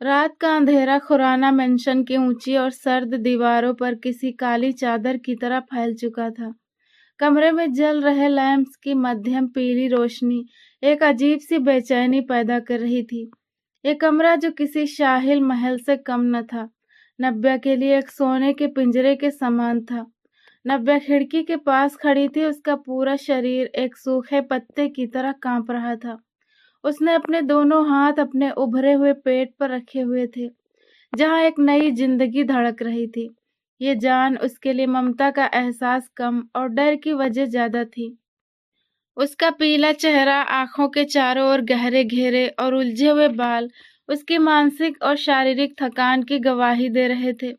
रात का अंधेरा खुराना मेंशन की ऊंची और सर्द दीवारों पर किसी काली चादर की तरह फैल चुका था। कमरे में जल रहे लैंप्स की मध्यम पीली रोशनी एक अजीब सी बेचैनी पैदा कर रही थी। ये कमरा जो किसी शाही महल से कम न था, नव्या के लिए एक सोने के पिंजरे के समान था। नव्या खिड़की के पास खड़ी थी, उसका पूरा शरीर एक सूखे पत्ते की तरह कांप रहा था। उसने अपने दोनों हाथ अपने उभरे हुए पेट पर रखे हुए थे, जहां एक नई जिंदगी धड़क रही थी। ये जान उसके लिए ममता का एहसास कम और डर की वजह ज्यादा थी। उसका पीला चेहरा, आंखों के चारों ओर गहरे घेरे और उलझे हुए बाल उसकी मानसिक और शारीरिक थकान की गवाही दे रहे थे।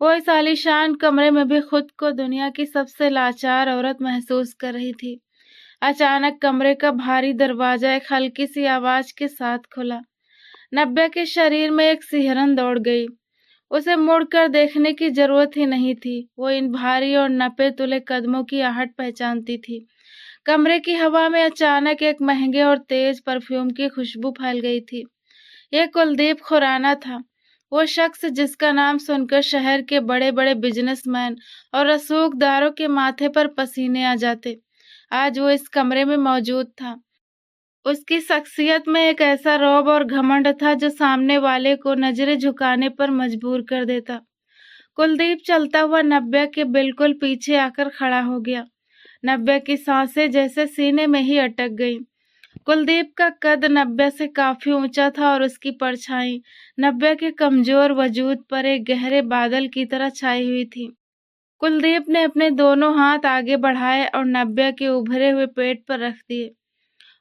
वो इस आलीशान कमरे में भी खुद को दुनिया की सबसे लाचार औरत महसूस कर रही थी। अचानक कमरे का भारी दरवाजा एक हल्की सी आवाज के साथ खुला। नव्या के शरीर में एक सिहरन दौड़ गई। उसे मुड़कर देखने की जरूरत ही नहीं थी, वो इन भारी और नपे तुले कदमों की आहट पहचानती थी। कमरे की हवा में अचानक एक महंगे और तेज परफ्यूम की खुशबू फैल गई थी। यह कुलदीप खुराना था, वो शख्स जिसका नाम सुनकर शहर के बड़े बड़े बिजनेसमैन और रसूखदारों के माथे पर पसीने आ जाते। आज वो इस कमरे में मौजूद था। उसकी शख्सियत में एक ऐसा रौब और घमंड था जो सामने वाले को नजरें झुकाने पर मजबूर कर देता। कुलदीप चलता हुआ नव्या के बिल्कुल पीछे आकर खड़ा हो गया। नव्या की सांसें जैसे सीने में ही अटक गईं। कुलदीप का कद नव्या से काफी ऊंचा था और उसकी परछाई नव्या के कमजोर वजूद पर एक गहरे बादल की तरह छाई हुई थी। कुलदीप ने अपने दोनों हाथ आगे बढ़ाए और नव्या के उभरे हुए पेट पर रख दिए।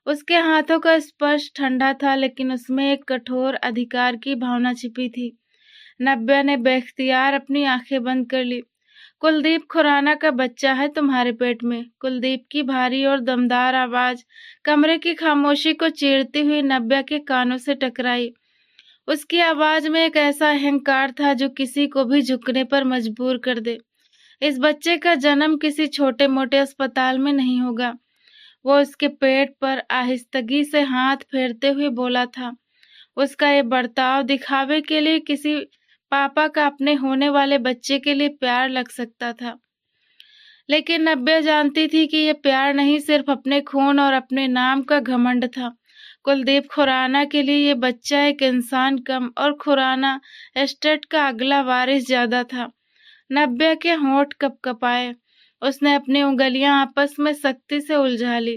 उसके हाथों का स्पर्श ठंडा था, लेकिन उसमें एक कठोर अधिकार की भावना छिपी थी। नव्या ने बेख्तियार अपनी आंखें बंद कर ली। कुलदीप खुराना का बच्चा है तुम्हारे पेट में। कुलदीप की भारी और दमदार आवाज कमरे की खामोशी को चीरती हुई नव्या के कानों से टकराई। उसकी आवाज में एक ऐसा अहंकार था जो किसी को भी झुकने पर मजबूर कर दे। इस बच्चे का जन्म किसी छोटे मोटे अस्पताल में नहीं होगा। वो उसके पेट पर आहिस्तगी से हाथ फेरते हुए बोला था। उसका ये बर्ताव दिखावे के लिए किसी पापा का अपने होने वाले बच्चे के लिए प्यार लग सकता था, लेकिन नव्या जानती थी कि ये प्यार नहीं, सिर्फ अपने खून और अपने नाम का घमंड था। कुलदीप खुराना के लिए ये बच्चा एक इंसान कम और खुराना एस्टेट का अगला वारिस ज्यादा था। नव्या के होंठ कपकपाए। उसने अपनी उंगलियां आपस में सख्ती से उलझा ली।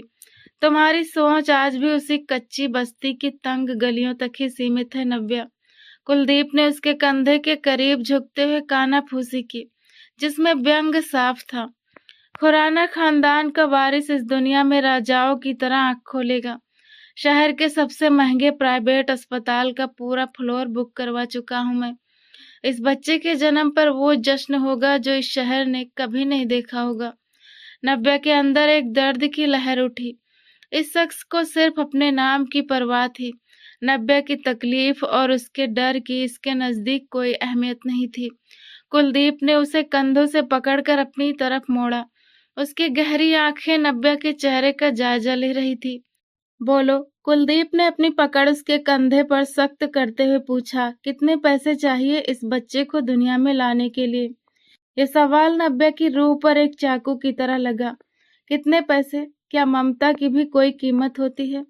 तुम्हारी सोच आज भी उसी कच्ची बस्ती की तंग गलियों तक ही सीमित है नव्या। कुलदीप ने उसके कंधे के करीब झुकते हुए कानाफूसी की, जिसमें व्यंग साफ था। खुराना खानदान का वारिस इस दुनिया में राजाओं की तरह आंख खोलेगा। शहर के सबसे महंगे प्राइवेट अस्पताल का पूरा फ्लोर बुक करवा चुका हूं मैं। इस बच्चे के जन्म पर वो जश्न होगा जो इस शहर ने कभी नहीं देखा होगा। नव्या के अंदर एक दर्द की लहर उठी। इस शख्स को सिर्फ अपने नाम की परवाह थी। नव्या की तकलीफ और उसके डर की इसके नजदीक कोई अहमियत नहीं थी। कुलदीप ने उसे कंधों से पकड़कर अपनी तरफ मोड़ा। उसकी गहरी आंखें नव्या के चेहरे का जायजा ले रही थी। बोलो, कुलदीप ने अपनी पकड़ उसके कंधे पर सख्त करते हुए पूछा। कितने पैसे चाहिए इस बच्चे को दुनिया में लाने के लिए? ये सवाल नव्या की रूह पर एक चाकू की तरह लगा। कितने पैसे? क्या ममता की भी कोई कीमत होती है?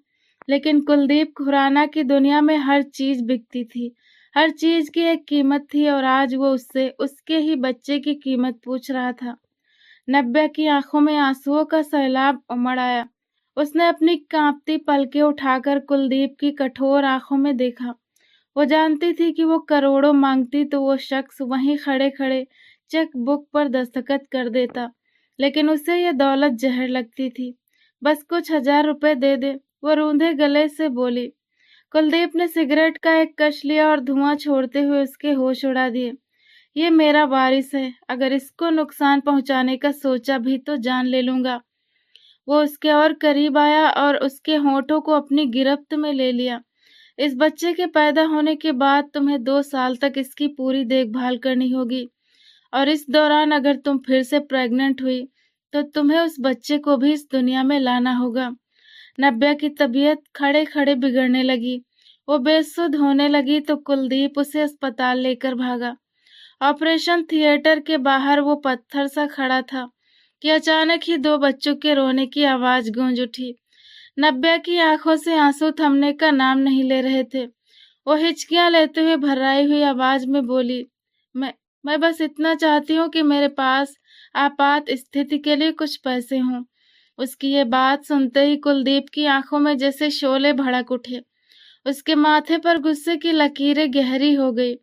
लेकिन कुलदीप खुराना की दुनिया में हर चीज बिकती थी। हर चीज की एक कीमत थी और आज वो उससे उसके ही बच्चे की कीमत पूछ रहा था। नव्या की आंखों में आंसुओं का सैलाब उमड़ आया। उसने अपनी कांपती पलकें उठाकर कुलदीप की कठोर आंखों में देखा। वो जानती थी कि वो करोड़ों मांगती तो वो शख्स वहीं खड़े खड़े चेक बुक पर दस्तखत कर देता, लेकिन उसे ये दौलत जहर लगती थी। बस कुछ 1000 रुपए दे दे, वो रूंधे गले से बोली। कुलदीप ने सिगरेट का एक कश लिया और धुआं छोड़ते हुए उसके होश उड़ा दिए। ये मेरा वारिस है, अगर इसको नुकसान पहुंचाने का सोचा भी तो जान ले लूंगा। वो उसके और करीब आया और उसके होठों को अपनी गिरफ्त में ले लिया। इस बच्चे के पैदा होने के बाद तुम्हें 2 साल तक इसकी पूरी देखभाल करनी होगी, और इस दौरान अगर तुम फिर से प्रेग्नेंट हुई तो तुम्हें उस बच्चे को भी इस दुनिया में लाना होगा। नव्या की तबीयत खड़े खड़े बिगड़ने लगी। वो बेसुध होने लगी तो कुलदीप उसे अस्पताल लेकर भागा। ऑपरेशन थिएटर के बाहर वो पत्थर सा खड़ा था कि अचानक ही 2 बच्चों के रोने की आवाज गूंज उठी। नब्या की आंखों से आंसू थमने का नाम नहीं ले रहे थे। वो हिचकियां लेते हुए भर्राई हुई आवाज में बोली, मैं मैं बस इतना चाहती हूँ कि मेरे पास आपात स्थिति के लिए कुछ पैसे हों। उसकी ये बात सुनते ही कुलदीप की आंखों में जैसे शोले भड़क उठे। उसके माथे पर गुस्से की लकीरें गहरी हो गई।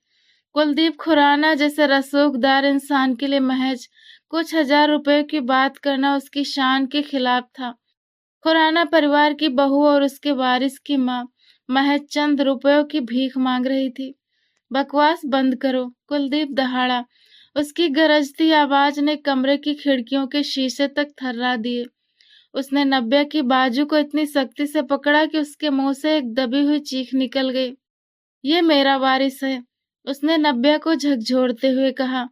कुलदीप खुराना जैसे रसूखदार इंसान के लिए महज कुछ हजार रुपए की बात करना उसकी शान के खिलाफ था। खुराना परिवार की बहू और उसके वारिस की माँ महज चंद रुपयों की भीख मांग रही थी। बकवास बंद करो, कुलदीप दहाड़ा। उसकी गरजती आवाज ने कमरे की खिड़कियों के शीशे तक थर्रा दिए। उसने नब्या की बाजू को इतनी सख्ती से पकड़ा कि उसके मुंह से एक दबी हुई चीख निकल गई। ये मेरा वारिस है, उसने नब्या को झकझोरते हुए कहा।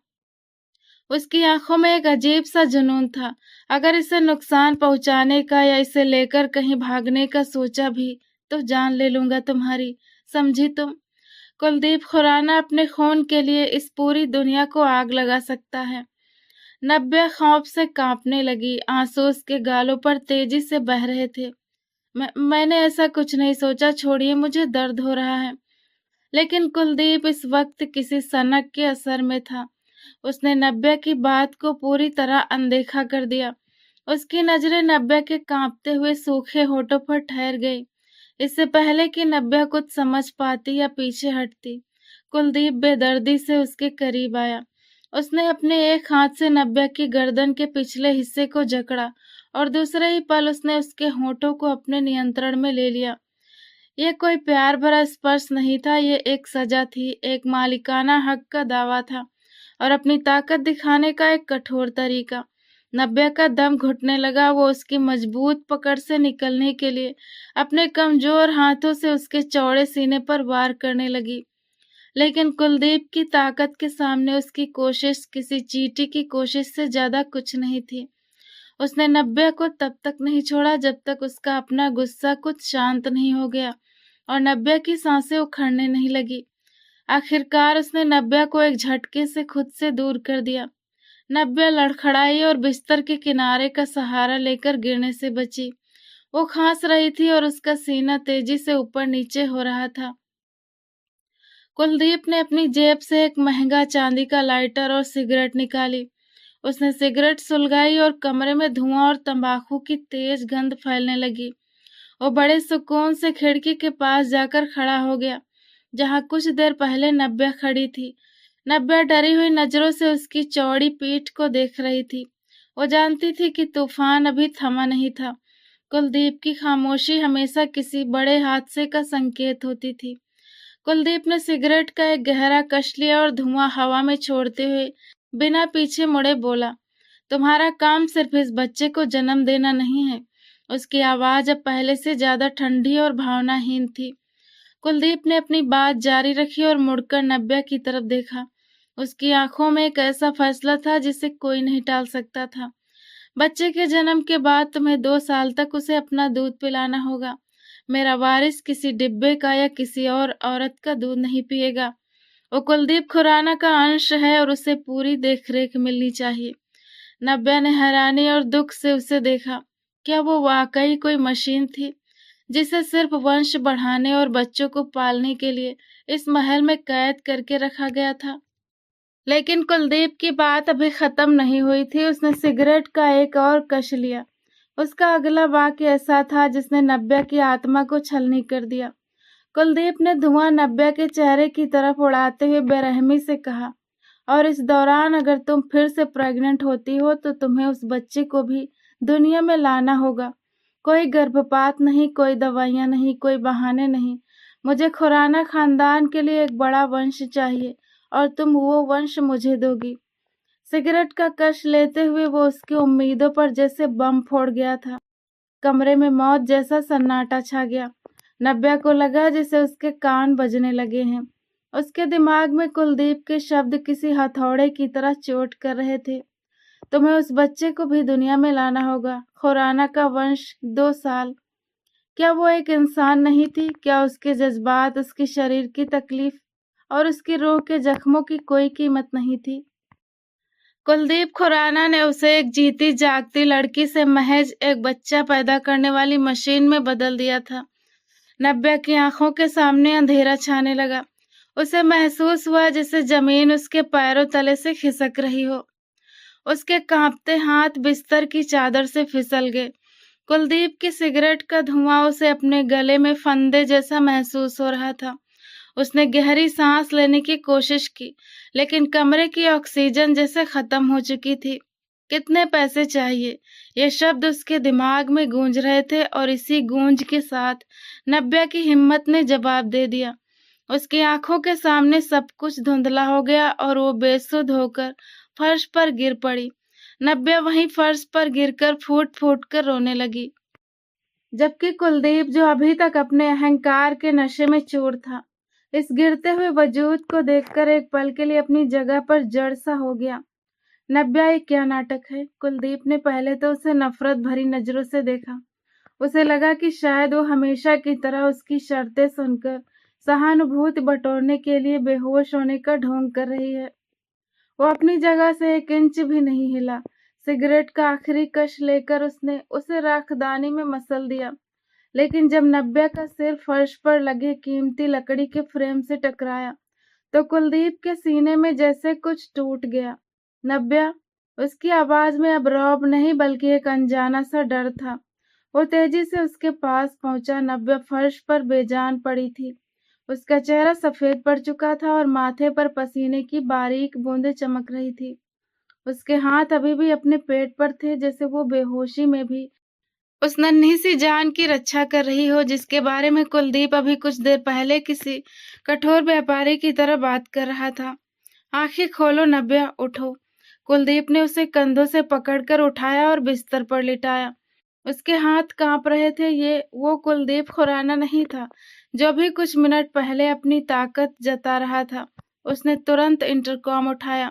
उसकी आंखों में एक अजीब सा जुनून था। अगर इसे नुकसान पहुंचाने का या इसे लेकर कहीं भागने का सोचा भी तो जान ले लूंगा तुम्हारी, समझी तुम? कुलदीप खुराना अपने खून के लिए इस पूरी दुनिया को आग लगा सकता है। नब्या खौफ से कांपने लगी। आंसू उसके गालों पर तेजी से बह रहे थे। मैंने ऐसा कुछ नहीं सोचा, छोड़िए, मुझे दर्द हो रहा है। लेकिन कुलदीप इस वक्त किसी सनक के असर में था। उसने नब्या की बात को पूरी तरह अनदेखा कर दिया। उसकी नजरें नब्या के कांपते हुए सूखे होठों पर ठहर गई। इससे पहले कि नब्या कुछ समझ पाती या पीछे हटती, कुलदीप बेदर्दी से उसके करीब आया। उसने अपने एक हाथ से नब्या की गर्दन के पिछले हिस्से को जकड़ा और दूसरे ही पल उसने उसके होठों को अपने नियंत्रण में ले लिया। यह कोई प्यार भरा स्पर्श नहीं था, ये एक सजा थी, एक मालिकाना हक का दावा था और अपनी ताकत दिखाने का एक कठोर तरीका। नब्या का दम घुटने लगा। वो उसकी मजबूत पकड़ से निकलने के लिए अपने कमजोर हाथों से उसके चौड़े सीने पर वार करने लगी। लेकिन कुलदीप की ताकत के सामने उसकी कोशिश किसी चींटी की कोशिश से ज्यादा कुछ नहीं थी। उसने नब्या को तब तक नहीं छोड़ा जब तक उसका अपना गुस्सा कुछ शांत नहीं हो गया और नब्या की सांसें उखड़ने नहीं लगी। आखिरकार उसने नब्या को एक झटके से खुद से दूर कर दिया। नब्या लड़खड़ाई और बिस्तर के किनारे का सहारा लेकर गिरने से बची। वो खांस रही थी और उसका सीना तेजी से ऊपर नीचे हो रहा था। कुलदीप ने अपनी जेब से एक महंगा चांदी का लाइटर और सिगरेट निकाली। उसने सिगरेट सुलगाई और कमरे में धुआं और तंबाकू की तेज गंध फैलने लगी। वो बड़े सुकून से खिड़की के पास जाकर खड़ा हो गया, जहां कुछ देर पहले नब्या खड़ी थी। नब्या डरी हुई नजरों से उसकी चौड़ी पीठ को देख रही थी। वो जानती थी कि तूफान अभी थमा नहीं था। कुलदीप की खामोशी हमेशा किसी बड़े हादसे का संकेत होती थी। कुलदीप ने सिगरेट का एक गहरा कश लिया और धुआं हवा में छोड़ते हुए बिना पीछे मुड़े बोला, तुम्हारा काम सिर्फ इस बच्चे को जन्म देना नहीं है। उसकी आवाज अब पहले से ज्यादा ठंडी और भावनाहीन थी। कुलदीप ने अपनी बात जारी रखी और मुड़कर नब्या की तरफ देखा। उसकी आंखों में एक ऐसा फैसला था जिसे कोई नहीं टाल सकता था। बच्चे के जन्म के बाद तुम्हें 2 साल तक उसे अपना दूध पिलाना होगा। मेरा वारिस किसी डिब्बे का या किसी और औरत का दूध नहीं पिएगा। वो कुलदीप खुराना का अंश है और उसे पूरी देखरेख मिलनी चाहिए। नब्या ने हैरानी और दुख से उसे देखा। क्या वो वाकई कोई मशीन थी जिसे सिर्फ वंश बढ़ाने और बच्चों को पालने के लिए इस महल में कैद करके रखा गया था? लेकिन कुलदीप की बात अभी खत्म नहीं हुई थी। उसने सिगरेट का एक और कश लिया। उसका अगला वाक्य ऐसा था जिसने नब्या की आत्मा को छलनी कर दिया। कुलदीप ने धुआं नब्या के चेहरे की तरफ उड़ाते हुए बेरहमी से कहा, और इस दौरान अगर तुम फिर से प्रेग्नेंट होती हो तो तुम्हें उस बच्चे को भी दुनिया में लाना होगा। कोई गर्भपात नहीं, कोई दवाइयां नहीं, कोई बहाने नहीं। मुझे खुराना खानदान के लिए एक बड़ा वंश चाहिए और तुम वो वंश मुझे दोगी। सिगरेट का कश लेते हुए वो उसकी उम्मीदों पर जैसे बम फोड़ गया था। कमरे में मौत जैसा सन्नाटा छा गया। नब्या को लगा जैसे उसके कान बजने लगे हैं। उसके दिमाग में कुलदीप के शब्द किसी हथौड़े की तरह चोट कर रहे थे। तुम्हें उस बच्चे को भी दुनिया में लाना होगा। खुराना का वंश 2 साल। क्या वो एक इंसान नहीं थी? क्या उसके जज्बात, उसके शरीर की तकलीफ और उसकी रूह के जख्मों की कोई कीमत नहीं थी? कुलदीप खुराना ने उसे एक जीती जागती लड़की से महज एक बच्चा पैदा करने वाली मशीन में बदल दिया था। नब्या की आंखों के सामने अंधेरा छाने लगा। उसे महसूस हुआ जैसे जमीन उसके पैरों तले से खिसक रही हो। उसके कांपते हाथ बिस्तर की चादर से फिसल गए। कुलदीप की सिगरेट का धुआं उसे अपने गले में फंदे जैसा महसूस हो रहा था। उसने गहरी सांस लेने की कोशिश की, लेकिन कमरे की ऑक्सीजन जैसे खत्म हो चुकी थी। कितने पैसे चाहिए? ये शब्द उसके दिमाग में गूंज रहे थे और इसी गूंज के साथ नब्या की हिम्मत ने जवाब दे दिया। उसकी आंखों के सामने सब कुछ धुंधला हो गया और वो बेसुध होकर फर्श पर गिर पड़ी। नब्या वहीं फर्श पर गिरकर फूट फूट कर रोने लगी, जबकि कुलदीप, जो अभी तक अपने अहंकार के नशे में चूर था, इस गिरते हुए वजूद को देखकर एक पल के लिए अपनी जगह पर जड़ सा हो गया। नब्या, ये क्या नाटक है? कुलदीप ने पहले तो उसे नफरत भरी नजरों से देखा। उसे लगा कि शायद वो हमेशा की तरह उसकी शर्तें सुनकर सहानुभूति बटोरने के लिए बेहोश होने का ढोंग कर रही है। वो अपनी जगह से एक इंच भी नहीं हिला। सिगरेट का आखिरी कश लेकर उसने उसे राखदानी में मसल दिया, लेकिन जब नब्या का सिर फर्श पर लगे कीमती लकड़ी के फ्रेम से टकराया तो कुलदीप के सीने में जैसे कुछ टूट गया। नब्या, उसकी आवाज में अब रौब नहीं बल्कि एक अनजाना सा डर था। वो तेजी से उसके पास पहुंचा। नब्या फर्श पर बेजान पड़ी थी। उसका चेहरा सफेद पड़ चुका था और माथे पर पसीने की बारीक बूंदें चमक रही थी। उसके हाथ अभी भी अपने पेट पर थे, जैसे वो बेहोशी में भी उस नन्ही सी जान की रक्षा कर रही हो जिसके बारे में कुलदीप अभी कुछ देर पहले किसी कठोर व्यापारी की तरह बात कर रहा था। आंखें खोलो नब्या, उठो। कुलदीप ने उसे कंधों से पकड़कर उठाया और बिस्तर पर लिटाया। उसके हाथ कांप रहे थे। ये वो कुलदीप खुराना नहीं था जो भी कुछ मिनट पहले अपनी ताकत जता रहा था। उसने तुरंत इंटरकॉम उठाया।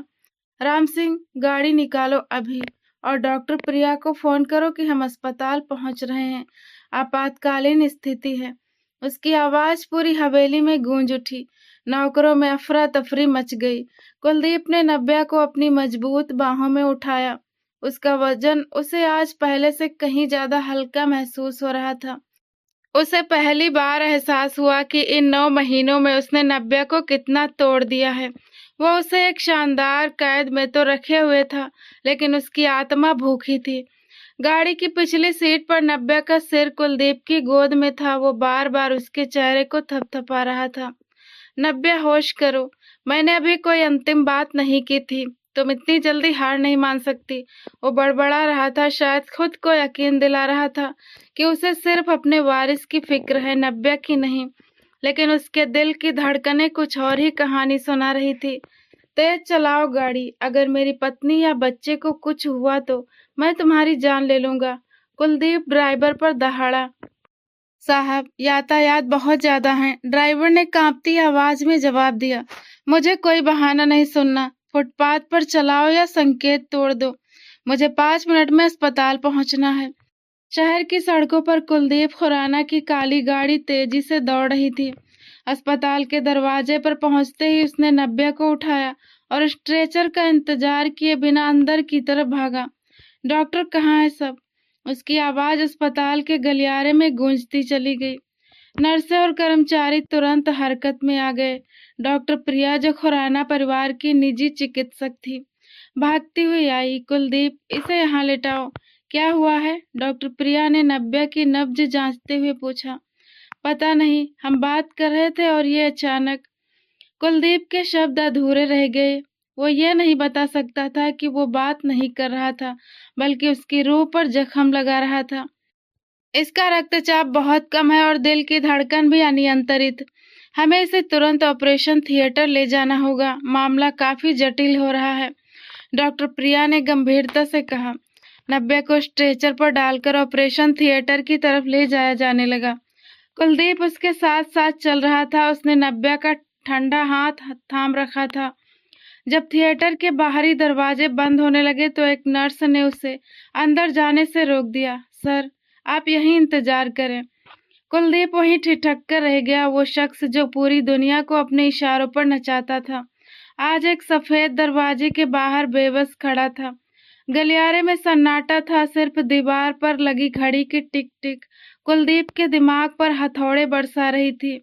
राम सिंह, गाड़ी निकालो अभी, और डॉक्टर प्रिया को फोन करो कि हम अस्पताल पहुंच रहे हैं। आपातकालीन स्थिति है। उसकी आवाज पूरी हवेली में गूंज उठी। नौकरों में अफरा तफरी मच गई। कुलदीप ने नब्या को अपनी मजबूत बाहों में उठाया। उसका वजन उसे आज पहले से कहीं ज्यादा हल्का महसूस हो रहा था। उसे पहली बार एहसास हुआ कि इन 9 महीनों में उसने नब्या को कितना तोड़ दिया है। वो उसे एक शानदार कैद में तो रखे हुए था, लेकिन उसकी आत्मा भूखी थी। गाड़ी की पिछली सीट पर नब्या का सिर कुलदीप की गोद में था। वो बार बार उसके चेहरे को थपथपा रहा था। नब्या, होश करो। मैंने अभी कोई अंतिम बात नहीं की थी। तुम इतनी जल्दी हार नहीं मान सकती। वो बड़बड़ा रहा था, शायद खुद को यकीन दिला रहा था कि उसे सिर्फ अपने वारिस की फिक्र है, नब्या की नहीं। लेकिन उसके दिल की धड़कनें कुछ और ही कहानी सुना रही थी। तेज चलाओ गाड़ी। अगर मेरी पत्नी या बच्चे को कुछ हुआ तो मैं तुम्हारी जान ले लूंगा। कुलदीप ड्राइवर पर दहाड़ा। साहब, यातायात बहुत ज्यादा है। ड्राइवर ने कांपती आवाज में जवाब दिया। मुझे कोई बहाना नहीं सुनना। फुटपाथ पर चलाओ या संकेत तोड़ दो। मुझे 5 मिनट में अस्पताल पहुंचना है। शहर की सड़कों पर कुलदीप खुराना की काली गाड़ी तेजी से दौड़ रही थी। अस्पताल के दरवाजे पर पहुंचते ही उसने नब्या को उठाया और स्ट्रेचर का इंतजार किए बिना अंदर की तरफ भागा। डॉक्टर कहाँ है सब? उसकी आवाज अस्पताल के गलियारे में गूंजती चली गई। नर्सें और कर्मचारी तुरंत हरकत में आ गए। डॉक्टर प्रिया, जो खुराना परिवार की निजी चिकित्सक थी, भागती हुई आई। कुलदीप, इसे यहाँ लेटाओ। क्या हुआ है? डॉक्टर प्रिया ने नब्या की नब्ज जांचते हुए पूछा। पता नहीं, हम बात कर रहे थे और ये अचानक। कुलदीप के शब्द अधूरे रह गए। वो ये नहीं बता सकता था कि वो बात नहीं कर रहा था, बल्कि उसकी रूह पर जख्म लगा रहा था। इसका रक्तचाप बहुत कम है और दिल की धड़कन भी अनियंत्रित। हमें इसे तुरंत ऑपरेशन थिएटर ले जाना होगा। मामला काफी जटिल हो रहा है, डॉक्टर प्रिया ने गंभीरता से कहा। नब्या को स्ट्रेचर पर डालकर ऑपरेशन थिएटर की तरफ ले जाया जाने लगा। कुलदीप उसके साथ साथ चल रहा था। उसने नब्या का ठंडा हाथ थाम रखा था। जब थिएटर के बाहरी दरवाजे बंद होने लगे तो एक नर्स ने उसे अंदर जाने से रोक दिया। सर, आप यहीं इंतजार करें। कुलदीप वहीं ठिठक कर रह गया। वो शख्स जो पूरी दुनिया को अपने इशारों पर नचाता था, आज एक सफेद दरवाजे के बाहर बेबस खड़ा था। गलियारे में सन्नाटा था, सिर्फ दीवार पर लगी घड़ी की टिक टिक कुलदीप के दिमाग पर हथौड़े बरसा रही थी।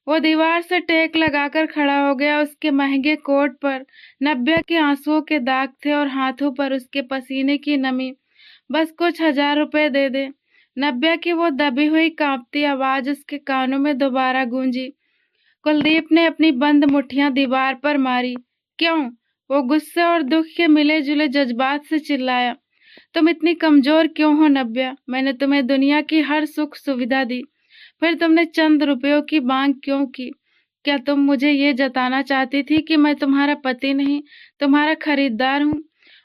वो दीवार से टेक लगाकर खड़ा हो गया। उसके महंगे कोट पर नब्या के आंसुओं के दाग थे और हाथों पर उसके पसीने की नमी। बस कुछ 1000 रुपए दे दे। नब्या की वो दबी हुई कांपती आवाज उसके कानों में दोबारा गूंजी। कुलदीप ने अपनी बंद मुट्ठियां दीवार पर मारी। क्यों? वो गुस्से और दुख के मिले जुले जज्बात से चिल्लाया। तुम इतनी कमजोर क्यों हो नब्या? मैंने तुम्हें दुनिया की हर सुख सुविधा दी, फिर तुमने चंद रुपयों की मांग क्यों की? क्या तुम मुझे ये जताना चाहती थी कि मैं तुम्हारा पति नहीं, तुम्हारा खरीदार हूँ?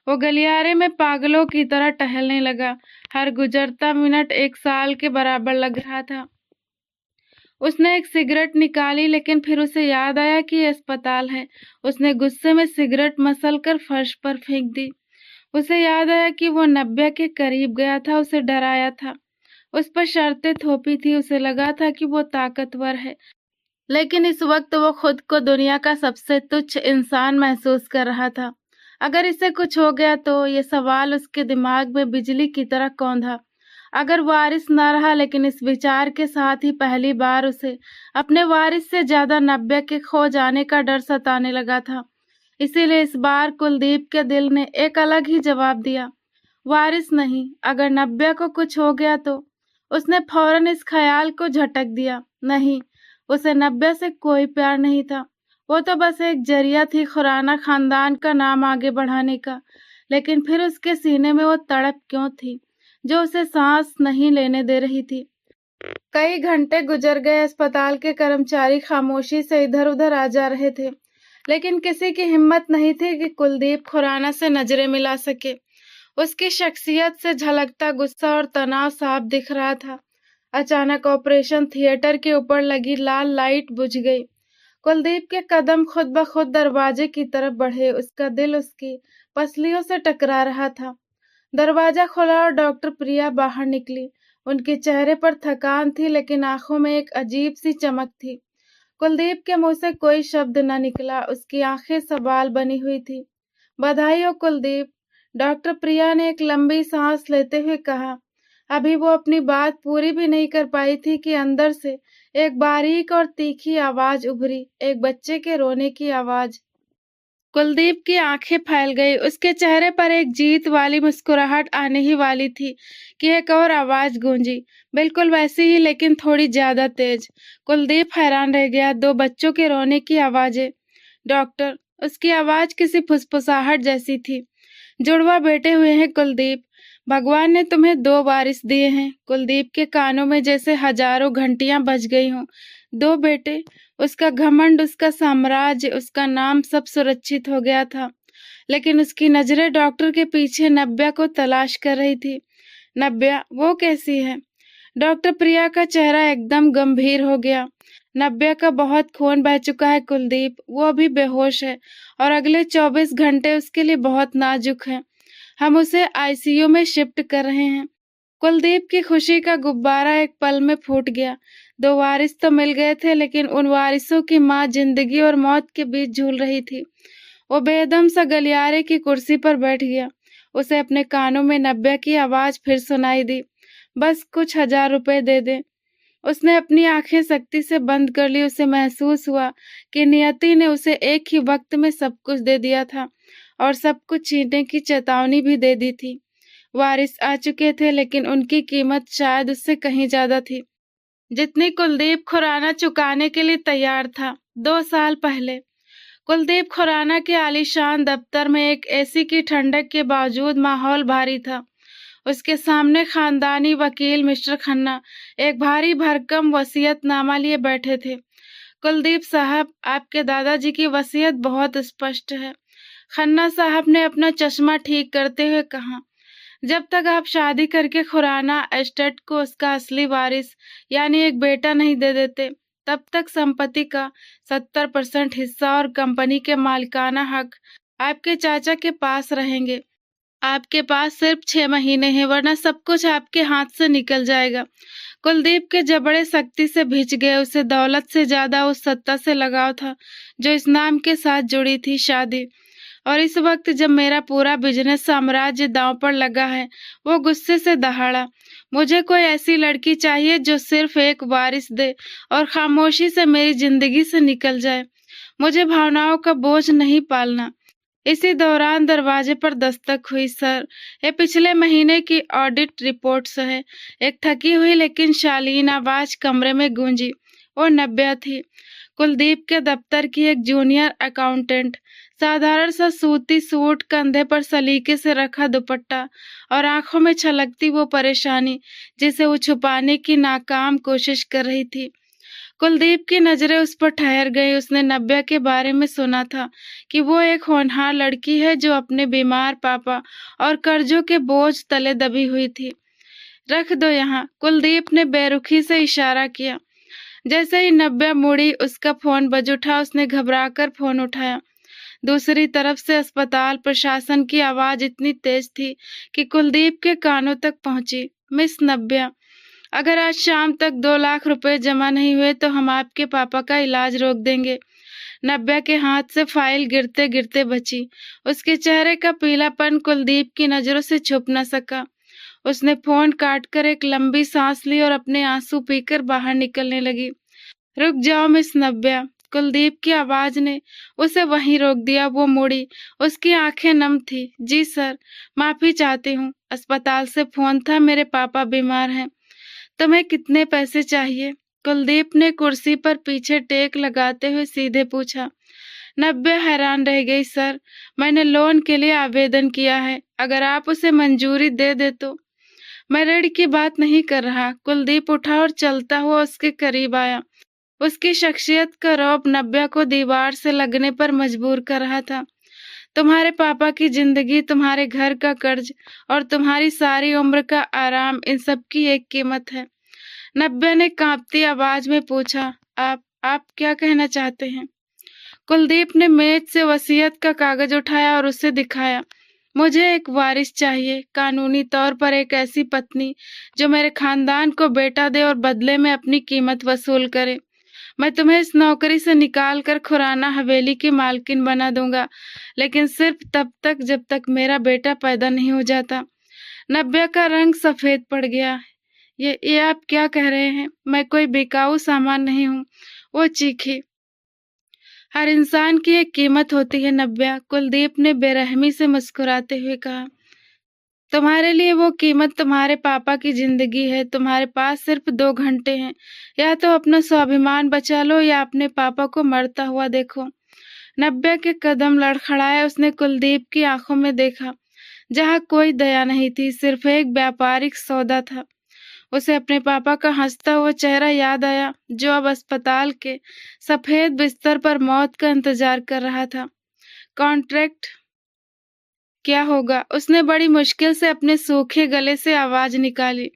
वो गलियारे में पागलों की तरह टहलने लगा। हर गुजरता मिनट 1 साल के बराबर लग रहा था। उसने एक सिगरेट निकाली, लेकिन फिर उसे याद आया कि ये अस्पताल है। उसने गुस्से में सिगरेट मसल कर फर्श पर फेंक दी। उसे याद आया कि वो नब्या के करीब गया था, उसे डराया था, उस पर शर्तें थोपी थी। उसे लगा था कि वो ताकतवर है, लेकिन इस वक्त वो खुद को दुनिया का सबसे तुच्छ इंसान महसूस कर रहा था। अगर इसे कुछ हो गया तो? ये सवाल उसके दिमाग में बिजली की तरह कौंधा। अगर वारिस न रहा, लेकिन इस विचार के साथ ही पहली बार उसे अपने वारिस से ज्यादा नब्या के खो जाने का डर सताने लगा था। इसीलिए इस बार कुलदीप के दिल ने एक अलग ही जवाब दिया, वारिस नहीं। अगर नब्या को कुछ हो गया तो? उसने फौरन इस ख्याल को झटक दिया। नहीं, उसे नब्या से कोई प्यार नहीं था। वो तो बस एक जरिया थी खुराना खानदान का नाम आगे बढ़ाने का। लेकिन फिर उसके सीने में वो तड़प क्यों थी जो उसे सांस नहीं लेने दे रही थी? कई घंटे गुजर गए। अस्पताल के कर्मचारी खामोशी से इधर उधर आ जा रहे थे, लेकिन किसी की हिम्मत नहीं थी कि कुलदीप खुराना से नजरें मिला सके। उसकी शख्सियत से झलकता गुस्सा और तनाव साफ दिख रहा था। अचानक ऑपरेशन थिएटर के ऊपर लगी लाल लाइट बुझ गई। कुलदीप के कदम खुद ब खुद दरवाजे की तरफ बढ़े। उसका दिल उसकी पसलियों से टकरा रहा था। दरवाजा खुला और डॉक्टर प्रिया बाहर निकली। उनके चेहरे पर थकान थी, लेकिन आंखों में एक अजीब सी चमक थी। कुलदीप के मुंह से कोई शब्द न निकला। उसकी आंखें सवाल बनी हुई थी। बधाई हो कुलदीप, डॉक्टर प्रिया ने एक लंबी सांस लेते हुए कहा। अभी वो अपनी बात पूरी भी नहीं कर पाई थी कि अंदर से एक बारीक और तीखी आवाज उभरी, एक बच्चे के रोने की आवाज। कुलदीप की आंखें फैल गई। उसके चेहरे पर एक जीत वाली मुस्कुराहट आने ही वाली थी कि एक और आवाज गूंजी, बिल्कुल वैसी ही लेकिन थोड़ी ज्यादा तेज। कुलदीप हैरान रह गया। 2 बच्चों के रोने की आवाजें। डॉक्टर, उसकी आवाज किसी फुसफुसाहट जैसी थी। जुड़वा बेटे हुए हैं कुलदीप। भगवान ने तुम्हें 2 वारिस दिए हैं। कुलदीप के कानों में जैसे हजारों घंटियां बज गई हों। 2 बेटे, उसका घमंड, उसका साम्राज्य, उसका नाम सब सुरक्षित हो गया था। लेकिन उसकी नजरें डॉक्टर के पीछे नब्या को तलाश कर रही थी। नब्या, वो कैसी है? डॉक्टर प्रिया का चेहरा एकदम गंभीर हो गया। नब्या का बहुत खून बह चुका है कुलदीप। वो अभी बेहोश है और अगले 24 घंटे उसके लिए बहुत नाजुक है। हम उसे आईसीयू में शिफ्ट कर रहे हैं। कुलदीप की खुशी का गुब्बारा एक पल में फूट गया। 2 वारिस तो मिल गए थे, लेकिन उन वारिसों की माँ जिंदगी और मौत के बीच झूल रही थी। वो बेदम सा गलियारे की कुर्सी पर बैठ गया। उसे अपने कानों में नब्या की आवाज फिर सुनाई दी, बस कुछ 1000 रुपए दे दे। उसने अपनी आंखें सख्ती से बंद कर ली। उसे महसूस हुआ कि नियति ने उसे एक ही वक्त में सब कुछ दे दिया था और सब कुछ छीनने की चेतावनी भी दे दी थी। वारिस आ चुके थे, लेकिन उनकी कीमत शायद उससे कहीं ज्यादा थी जितनी कुलदीप खुराना चुकाने के लिए तैयार था। 2 साल पहले कुलदीप खुराना के आलीशान दफ्तर में एक एसी की ठंडक के बावजूद माहौल भारी था। उसके सामने खानदानी वकील मिस्टर खन्ना एक भारी भरकम वसीयतनामा लिए बैठे थे। कुलदीप साहब, आपके दादाजी की वसीयत बहुत स्पष्ट है। खन्ना साहब ने अपना चश्मा ठीक करते हुए कहा। जब तक आप शादी करके खुराना एस्टेट को उसका असली वारिस यानी एक बेटा नहीं दे देते, तब तक संपत्ति का 70% हिस्सा और कंपनी के मालिकाना हक आपके चाचा के पास रहेंगे। आपके पास सिर्फ 6 महीने हैं, वरना सब कुछ आपके हाथ से निकल जाएगा। कुलदीप के जबड़े सख्ती से भिंच गए। उसे दौलत से ज्यादा उस सत्ता से लगाव था जो इस नाम के साथ जुड़ी थी, शादी। और इस वक्त जब मेरा पूरा बिजनेस साम्राज्य दांव पर लगा है, वो गुस्से से दहाड़ा, मुझे कोई ऐसी लड़की चाहिए जो सिर्फ एक वारिस दे और खामोशी से मेरी जिंदगी से निकल जाए। मुझे भावनाओं का बोझ नहीं पालना। इसी दौरान दरवाजे पर दस्तक हुई। सर, ये पिछले महीने की ऑडिट रिपोर्ट्स है। एक थकी हुई लेकिन शालीन आवाज कमरे में गूंजी। वो नव्या थी, कुलदीप के दफ्तर की एक जूनियर अकाउंटेंट। साधारण सा सूती सूट, कंधे पर सलीके से रखा दुपट्टा और आंखों में छलकती वो परेशानी जिसे वो छुपाने की नाकाम कोशिश कर रही थी। कुलदीप की नजरें उस पर ठहर गई। उसने नव्या के बारे में सुना था कि वो एक होनहार लड़की है जो अपने बीमार पापा और कर्जों के बोझ तले दबी हुई थी। रख दो यहाँ, कुलदीप ने बेरुखी से इशारा किया। जैसे ही नव्या मुड़ी, उसका फोन बज उठा। उसने घबराकर फोन उठाया। दूसरी तरफ से अस्पताल प्रशासन की आवाज इतनी तेज थी कि कुलदीप के कानों तक पहुंची। मिस नव्या, अगर आज शाम तक 2 लाख रुपए जमा नहीं हुए तो हम आपके पापा का इलाज रोक देंगे। नव्या के हाथ से फाइल गिरते गिरते बची। उसके चेहरे का पीलापन कुलदीप की नजरों से छुप न सका। उसने फोन काटकर एक लंबी सांस ली और अपने आंसू पीकर बाहर निकलने लगी। रुक जाओ मिस नव्या, कुलदीप की आवाज ने उसे वहीं रोक दिया। वो मुड़ी, उसकी आंखें नम थी। जी सर, माफी चाहती हूँ, अस्पताल से फोन था, मेरे पापा बीमार हैं। तुम्हें कितने पैसे चाहिए? कुलदीप ने कुर्सी पर पीछे टेक लगाते हुए सीधे पूछा। नव्या हैरान रह गई। सर, मैंने लोन के लिए आवेदन किया है, अगर आप उसे मंजूरी दे दे तो। मैं ऋण की बात नहीं कर रहा। कुलदीप उठा और चलता हुआ उसके करीब आया। उसकी शख्सियत का रौब नव्या को दीवार से लगने पर मजबूर कर रहा था। तुम्हारे पापा की जिंदगी, तुम्हारे घर का कर्ज और तुम्हारी सारी उम्र का आराम, इन सब की एक कीमत है। नव्या ने कांपती आवाज में पूछा। आप क्या कहना चाहते हैं? कुलदीप ने मेज से वसीयत का कागज उठाया और उसे दिखाया। मुझे एक वारिस चाहिए, कानूनी तौर पर एक ऐसी पत्नी जो मेरे खानदान को बेटा दे और बदले में अपनी कीमत वसूल करे। मैं तुम्हें इस नौकरी से निकाल कर खुराना हवेली की मालकिन बना दूंगा, लेकिन सिर्फ तब तक जब तक मेरा बेटा पैदा नहीं हो जाता। नव्या का रंग सफेद पड़ गया। ये आप क्या कह रहे हैं? मैं कोई बिकाऊ सामान नहीं हूँ, वो चीखी। हर इंसान की एक कीमत होती है नव्या, कुलदीप ने बेरहमी से मुस्कुराते हुए कहा। तुम्हारे लिए वो कीमत तुम्हारे पापा की जिंदगी है। तुम्हारे पास सिर्फ 2 घंटे हैं, या तो अपना स्वाभिमान बचा लो या अपने पापा को मरता हुआ देखो। नव्या के कदम लड़खड़ाए। उसने कुलदीप की आंखों में देखा, जहाँ कोई दया नहीं थी, सिर्फ एक व्यापारिक सौदा था। उसे अपने पापा का हंसता हुआ चेहरा याद आया, जो अब अस्पताल के सफेद बिस्तर पर मौत का इंतजार कर रहा था। कॉन्ट्रैक्ट क्या होगा? उसने बड़ी मुश्किल से अपने सूखे गले से आवाज निकाली।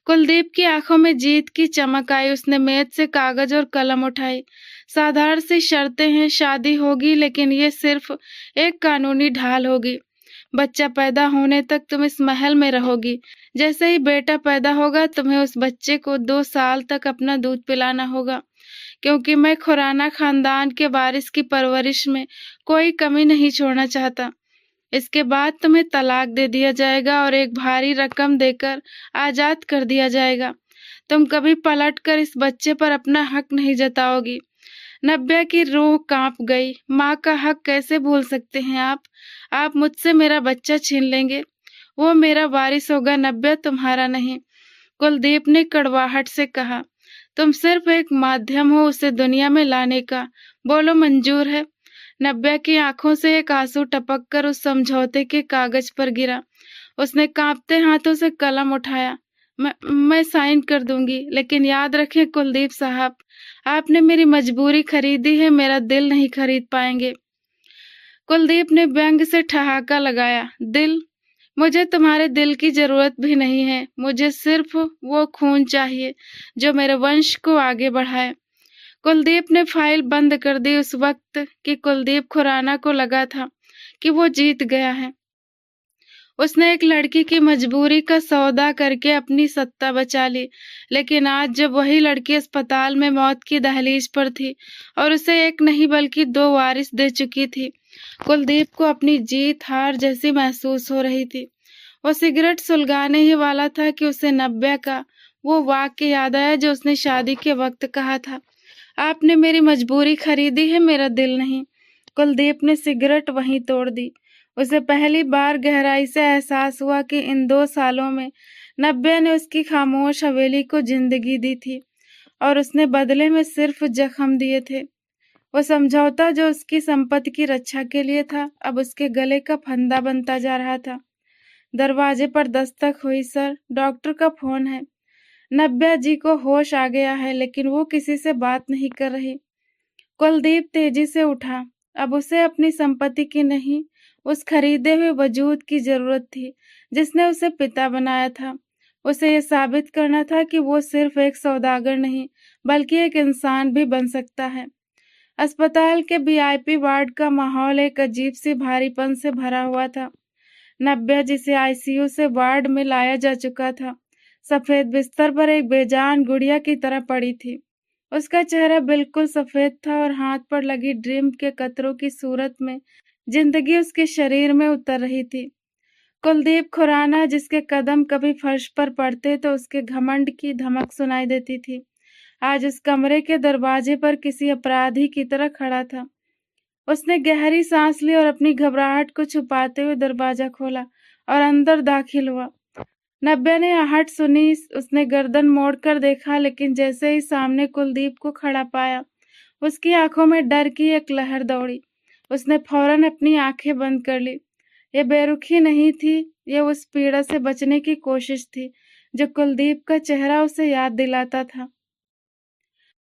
कुलदीप की आंखों में जीत की चमक आई। उसने मेज से कागज और कलम उठाई। साधारण सी शर्तें हैं, शादी होगी, लेकिन ये सिर्फ एक कानूनी ढाल होगी। बच्चा पैदा होने तक तुम इस महल में रहोगी। जैसे ही बेटा पैदा होगा, तुम्हें उस बच्चे को 2 साल तक अपना दूध पिलाना होगा, क्योंकि मैं खुराना खानदान के वारिस की परवरिश में कोई कमी नहीं छोड़ना चाहता। इसके बाद तुम्हें तलाक दे दिया जाएगा और एक भारी रकम देकर आजाद कर दिया जाएगा। तुम कभी पलट कर इस बच्चे पर अपना हक नहीं जताओगी। नव्या की रूह कांप गई। माँ का हक कैसे भूल सकते हैं आप? आप मुझसे मेरा बच्चा छीन लेंगे। वो मेरा वारिस होगा नव्या, तुम्हारा नहीं। कुलदीप ने कड़वाहट से कहा। तुम सिर्फ एक माध्यम हो उसे दुनिया में लाने का। बोलो, मंजूर है? नव्या की आंखों से एक आंसू टपक कर उस समझौते के कागज पर गिरा। उसने कांपते हाथों से कलम उठाया। मैं साइन कर दूंगी, लेकिन याद रखें कुलदीप साहब, आपने मेरी मजबूरी खरीदी है, मेरा दिल नहीं खरीद पाएंगे। कुलदीप ने व्यंग से ठहाका लगाया। दिल? मुझे तुम्हारे दिल की जरूरत भी नहीं है। मुझे सिर्फ वो खून चाहिए जो मेरे वंश को आगे बढ़ाए। कुलदीप ने फाइल बंद कर दी उस वक्त कि कुलदीप खुराना को लगा था कि वो जीत गया है। उसने एक लड़की की मजबूरी का सौदा करके अपनी सत्ता बचा ली, लेकिन आज जब वही लड़की अस्पताल में मौत की दहलीज पर थी और उसे एक नहीं बल्कि 2 वारिस दे चुकी थी, कुलदीप को अपनी जीत हार जैसी महसूस हो रही थी। वो सिगरेट सुलगाने ही वाला था कि उसे नब्या का वो वाक्य याद आया जो उसने शादी के वक्त कहा था, आपने मेरी मजबूरी खरीदी है, मेरा दिल नहीं। कुलदीप ने सिगरेट वहीं तोड़ दी। उसे पहली बार गहराई से एहसास हुआ कि इन 2 सालों में नब्या ने उसकी खामोश हवेली को जिंदगी दी थी और उसने बदले में सिर्फ जख्म दिए थे। वो समझौता जो उसकी संपत्ति की रक्षा के लिए था, अब उसके गले का फंदा बनता जा रहा था। दरवाजे पर दस्तक हुई। सर, डॉक्टर का फोन है। नब्या जी को होश आ गया है, लेकिन वो किसी से बात नहीं कर रही। कुलदीप तेजी से उठा। अब उसे अपनी संपत्ति की नहीं, उस खरीदे हुए वजूद की जरूरत थी जिसने उसे पिता बनाया था। उसे ये साबित करना था कि वो सिर्फ एक सौदागर नहीं, बल्कि एक इंसान भी बन सकता है। अस्पताल के वीआईपी वार्ड का माहौल एक अजीब सी भारीपन से भरा हुआ था। नब्या, जिसे आईसीयू से वार्ड में लाया जा चुका था, सफेद बिस्तर पर एक बेजान गुड़िया की तरह पड़ी थी। उसका चेहरा बिल्कुल सफेद था और हाथ पर लगी ड्रीम के कतरों की सूरत में जिंदगी उसके शरीर में उतर रही थी। कुलदीप खुराना, जिसके कदम कभी फर्श पर पड़ते तो उसके घमंड की धमक सुनाई देती थी, आज उस कमरे के दरवाजे पर किसी अपराधी की तरह खड़ा था। उसने गहरी सांस ली और अपनी घबराहट को छुपाते हुए दरवाजा खोला और अंदर दाखिल हुआ। नब्या ने आहट सुनी। उसने गर्दन मोड़कर देखा, लेकिन जैसे ही सामने कुलदीप को खड़ा पाया, उसकी आंखों में डर की एक लहर दौड़ी। उसने फौरन अपनी आंखें बंद कर ली। ये बेरुखी नहीं थी, ये उस पीड़ा से बचने की कोशिश थी जो कुलदीप का चेहरा उसे याद दिलाता था।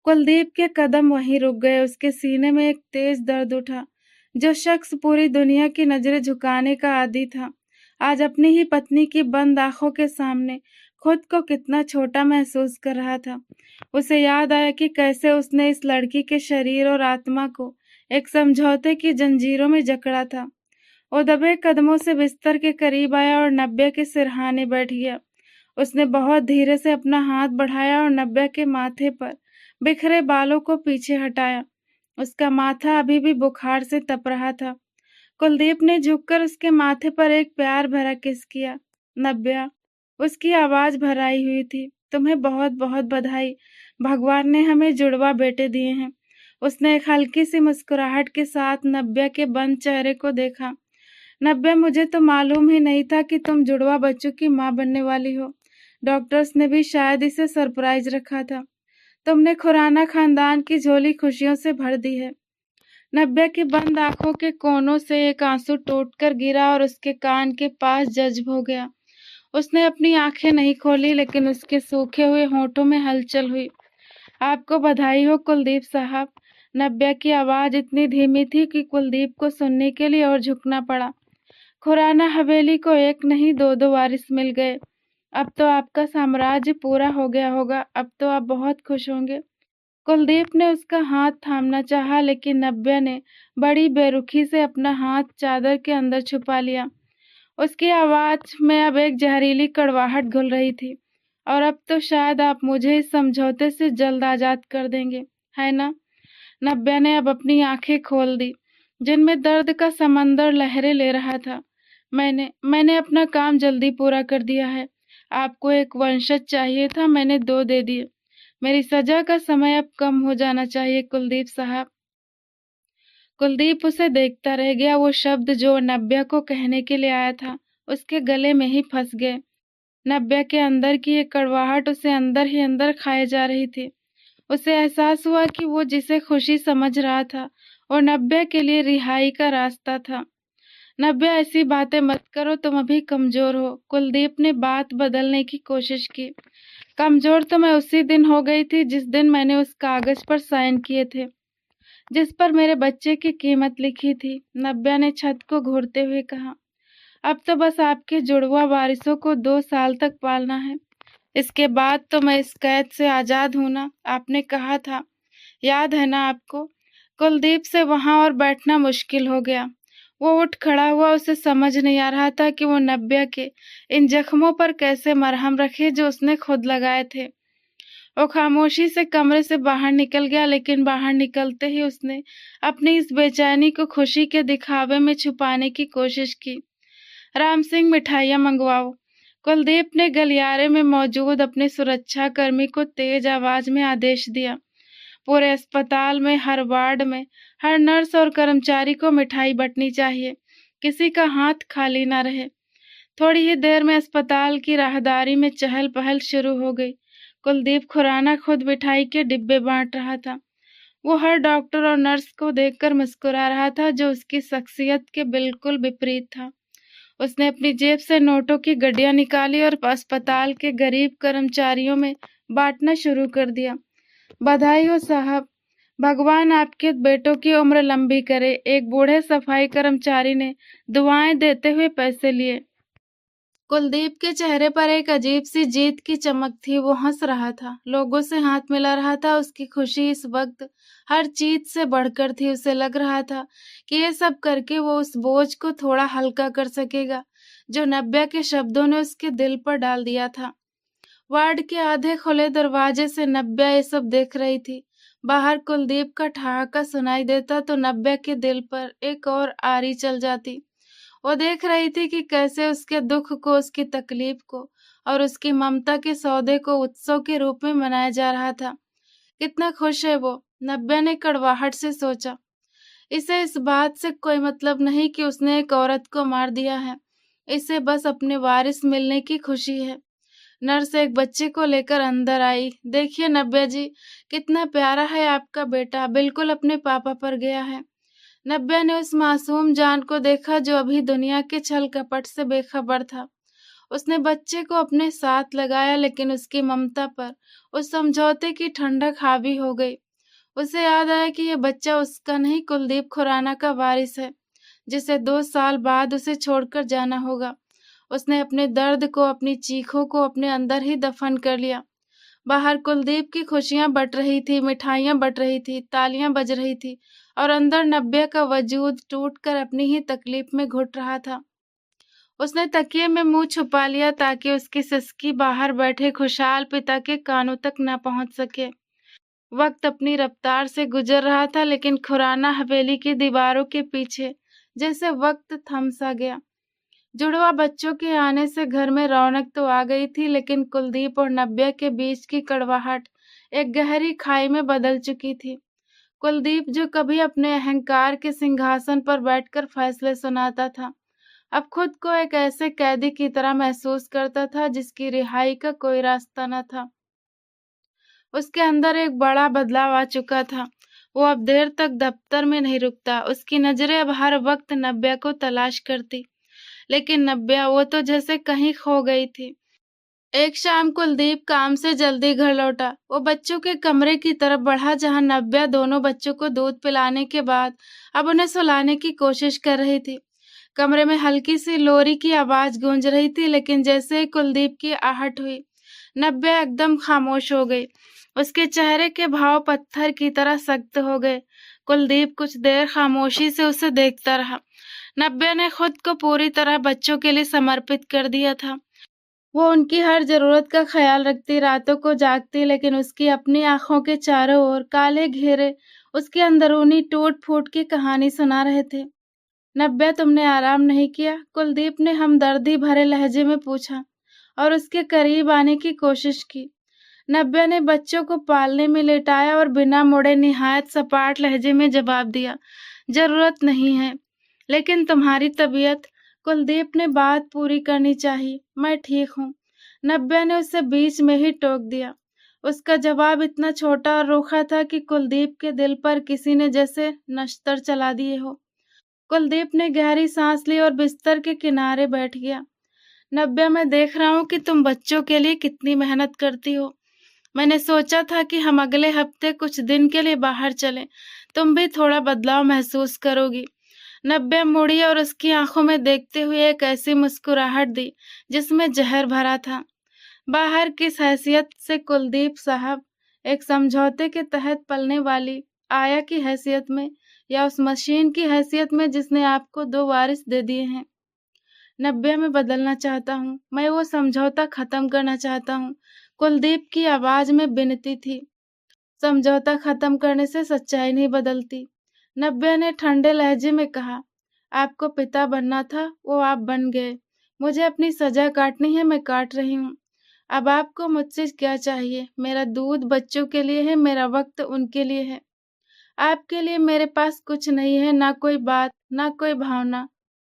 कुलदीप के कदम वहीं रुक गए। उसके सीने में एक तेज दर्द उठा। जो शख्स पूरी दुनिया की नजरें झुकाने का आदी था, आज अपनी ही पत्नी की बंद आंखों के सामने खुद को कितना छोटा महसूस कर रहा था। उसे याद आया कि कैसे उसने इस लड़की के शरीर और आत्मा को एक समझौते की जंजीरों में जकड़ा था। वो दबे कदमों से बिस्तर के करीब आया और नब्या के सिरहाने बैठ गया। उसने बहुत धीरे से अपना हाथ बढ़ाया और नब्या के माथे पर बिखरे बालों को पीछे हटाया। उसका माथा अभी भी बुखार से तप रहा था। कुलदीप ने झुककर उसके माथे पर एक प्यार भरा किस किया। नब्या, उसकी आवाज भराई हुई थी, तुम्हें बहुत बहुत बधाई। भगवान ने हमें जुड़वा बेटे दिए हैं। उसने एक हल्की सी मुस्कुराहट के साथ नब्या के बंद चेहरे को देखा। नब्या, मुझे तो मालूम ही नहीं था कि तुम जुड़वा बच्चों की माँ बनने वाली हो। डॉक्टर्स ने भी शायद इसे सरप्राइज रखा था। तुमने खुराना खानदान की झोली खुशियों से भर दी है। नब्या की बंद आंखों के कोनों से एक आंसू टूटकर गिरा और उसके कान के पास जज्ब हो गया। उसने अपनी आंखें नहीं खोली, लेकिन उसके सूखे हुए होठों में हलचल हुई। आपको बधाई हो कुलदीप साहब। नब्या की आवाज इतनी धीमी थी कि कुलदीप को सुनने के लिए और झुकना पड़ा। खुराना हवेली को एक नहीं 2-2 वारिस मिल गए। अब तो आपका साम्राज्य पूरा हो गया होगा। अब तो आप बहुत खुश होंगे। कुलदीप ने उसका हाथ थामना चाहा, लेकिन नब्या ने बड़ी बेरुखी से अपना हाथ चादर के अंदर छुपा लिया। उसकी आवाज में अब एक जहरीली कड़वाहट घुल रही थी। और अब तो शायद आप मुझे इस समझौते से जल्द आजाद कर देंगे, है ना? नब्या ने अब अपनी आंखें खोल दी, जिनमें दर्द का समंदर लहरें ले रहा था। मैंने अपना काम जल्दी पूरा कर दिया है। आपको एक वंशज चाहिए था, मैंने 2 दे दिए। मेरी सजा का समय अब कम हो जाना चाहिए कुलदीप साहब। कुलदीप उसे देखता रह गया। वो शब्द जो नब्या को कहने के लिए आया था, उसके गले में ही फंस गए। नब्या के अंदर की एक कड़वाहट उसे अंदर ही अंदर खाए जा रही थी। उसे एहसास हुआ कि वो जिसे खुशी समझ रहा था, और नब्या के लिए रिहाई का रास्ता था। नब्या, ऐसी बातें मत करो, तुम अभी कमजोर हो। कुलदीप ने बात बदलने की कोशिश की। कमजोर तो मैं उसी दिन हो गई थी जिस दिन मैंने उस कागज पर साइन किए थे जिस पर मेरे बच्चे की कीमत लिखी थी। नब्या ने छत को घूरते हुए कहा। अब तो बस आपके जुड़वा वारिसों को 2 साल तक पालना है। इसके बाद तो मैं इस कैद से आजाद हूं ना? आपने कहा था, याद है ना आपको? कुलदीप से वहां और बैठना मुश्किल हो गया। वो उठ खड़ा हुआ। उसे समझ नहीं आ रहा था कि वो नव्या के इन जख्मों पर कैसे मरहम रखे जो उसने खुद लगाए थे। वो खामोशी से कमरे से बाहर निकल गया, लेकिन बाहर निकलते ही उसने अपनी इस बेचैनी को खुशी के दिखावे में छुपाने की कोशिश की। राम सिंह, मिठाइयाँ मंगवाओ। कुलदीप ने गलियारे में मौजूद अपने सुरक्षा कर्मी को तेज आवाज में आदेश दिया। पूरे अस्पताल में, हर वार्ड में, हर नर्स और कर्मचारी को मिठाई बंटनी चाहिए। किसी का हाथ खाली न रहे। थोड़ी ही देर में अस्पताल की राहदारी में चहल पहल शुरू हो गई। कुलदीप खुराना खुद मिठाई के डिब्बे बांट रहा था। वो हर डॉक्टर और नर्स को देखकर मुस्कुरा रहा था, जो उसकी शख्सियत के बिल्कुल विपरीत था। उसने अपनी जेब से नोटों की गड्डियां निकाली और अस्पताल के गरीब कर्मचारियों में बांटना शुरू कर दिया। बधाई हो साहब, भगवान आपके बेटों की उम्र लंबी करे। एक बूढ़े सफाई कर्मचारी ने दुआएं देते हुए पैसे लिए। कुलदीप के चेहरे पर एक अजीब सी जीत की चमक थी। वो हंस रहा था, लोगों से हाथ मिला रहा था। उसकी खुशी इस वक्त हर चीज से बढ़कर थी। उसे लग रहा था कि ये सब करके वो उस बोझ को थोड़ा हल्का कर सकेगा जो नव्या के शब्दों ने उसके दिल पर डाल दिया था। वार्ड के आधे खुले दरवाजे से नव्या ये सब देख रही थी। बाहर कुलदीप का ठहाका सुनाई देता तो नव्या के दिल पर एक और आरी चल जाती। वो देख रही थी कि कैसे उसके दुख को, उसकी तकलीफ को और उसकी ममता के सौदे को उत्सव के रूप में मनाया जा रहा था। कितना खुश है वो, नव्या ने कड़वाहट से सोचा। इसे इस बात से कोई मतलब नहीं कि उसने एक औरत को मार दिया है। इसे बस अपने वारिस मिलने की खुशी है। नर्स एक बच्चे को लेकर अंदर आई। देखिए नव्या जी, कितना प्यारा है आपका बेटा, बिल्कुल अपने पापा पर गया है। नव्या ने उस मासूम जान को देखा जो अभी दुनिया के छल कपट से बेखबर था। उसने बच्चे को अपने साथ लगाया, लेकिन उसकी ममता पर उस समझौते की ठंडक हावी हो गई। उसे याद आया कि यह बच्चा उसका नहीं, कुलदीप खुराना का वारिस है, जिसे 2 साल बाद उसे छोड़कर जाना होगा। उसने अपने दर्द को, अपनी चीखों को अपने अंदर ही दफन कर लिया। बाहर कुलदीप की खुशियां बट रही थी, मिठाइयां बट रही थी, तालियां बज रही थी और अंदर नव्या का वजूद टूटकर अपनी ही तकलीफ में घुट रहा था। उसने तकिए में मुंह छुपा लिया ताकि उसकी सिसकी बाहर बैठे खुशहाल पिता के कानों तक न पहुंच सके। वक्त अपनी रफ्तार से गुजर रहा था, लेकिन खुराना हवेली की दीवारों के पीछे जैसे वक्त थम सा गया। जुड़वा बच्चों के आने से घर में रौनक तो आ गई थी, लेकिन कुलदीप और नव्या के बीच की कड़वाहट एक गहरी खाई में बदल चुकी थी। कुलदीप, जो कभी अपने अहंकार के सिंहासन पर बैठकर फैसले सुनाता था, अब खुद को एक ऐसे कैदी की तरह महसूस करता था जिसकी रिहाई का कोई रास्ता न था। उसके अंदर एक बड़ा बदलाव आ चुका था। वो अब देर तक दफ्तर में नहीं रुकता। उसकी नजरें अब हर वक्त नव्या को तलाश करती, लेकिन नव्या, वो तो जैसे कहीं खो गई थी। एक शाम कुलदीप काम से जल्दी घर लौटा। वो बच्चों के कमरे की तरफ बढ़ा जहां नव्या दोनों बच्चों को दूध पिलाने के बाद अब उन्हें सुलाने की कोशिश कर रही थी। कमरे में हल्की सी लोरी की आवाज गूंज रही थी, लेकिन जैसे ही कुलदीप की आहट हुई, नव्या एकदम खामोश हो गई। उसके चेहरे के भाव पत्थर की तरह सख्त हो गए। कुलदीप कुछ देर खामोशी से उसे देखता रहा। नव्या ने खुद को पूरी तरह बच्चों के लिए समर्पित कर दिया था। वो उनकी हर जरूरत का ख्याल रखती, रातों को जागती, लेकिन उसकी अपनी आंखों के चारों ओर काले घेरे उसकी अंदरूनी टूट फूट की कहानी सुना रहे थे। नव्या, तुमने आराम नहीं किया? कुलदीप ने हमदर्दी भरे लहजे में पूछा और उसके करीब आने की कोशिश की। नव्या ने बच्चों को पालने में लेटाया और बिना मुड़े निहायत सपाट लहजे में जवाब दिया, जरूरत नहीं है। लेकिन तुम्हारी तबीयत? कुलदीप ने बात पूरी करनी चाहिए। मैं ठीक हूँ, नव्या ने उसे बीच में ही टोक दिया। उसका जवाब इतना छोटा और रूखा था कि कुलदीप के दिल पर किसी ने जैसे नश्तर चला दिए हो। कुलदीप ने गहरी सांस ली और बिस्तर के किनारे बैठ गया। नव्या, मैं देख रहा हूँ कि तुम बच्चों के लिए कितनी मेहनत करती हो। मैंने सोचा था कि हम अगले हफ्ते कुछ दिन के लिए बाहर चलें, तुम भी थोड़ा बदलाव महसूस करोगी। नव्या मुड़ी और उसकी आंखों में देखते हुए एक ऐसी मुस्कुराहट दी जिसमें जहर भरा था। बाहर किस हैसियत से कुलदीप साहब, एक समझौते के तहत पलने वाली आया की हैसियत में, या उस मशीन की हैसियत में जिसने आपको 2 वारिस दे दिए हैं। 90 में बदलना चाहता हूँ। मैं वो समझौता खत्म करना चाहता हूँ। कुलदीप की आवाज में विनती थी। समझौता खत्म करने से सच्चाई नहीं बदलती। 90 ने ठंडे लहजे में कहा, आपको पिता बनना था, वो आप बन गए। मुझे अपनी सजा काटनी है, मैं काट रही हूँ। अब आपको मुझसे क्या चाहिए? मेरा दूध बच्चों के लिए है, मेरा वक्त उनके लिए है। आपके लिए मेरे पास कुछ नहीं है, ना कोई बात, ना कोई भावना।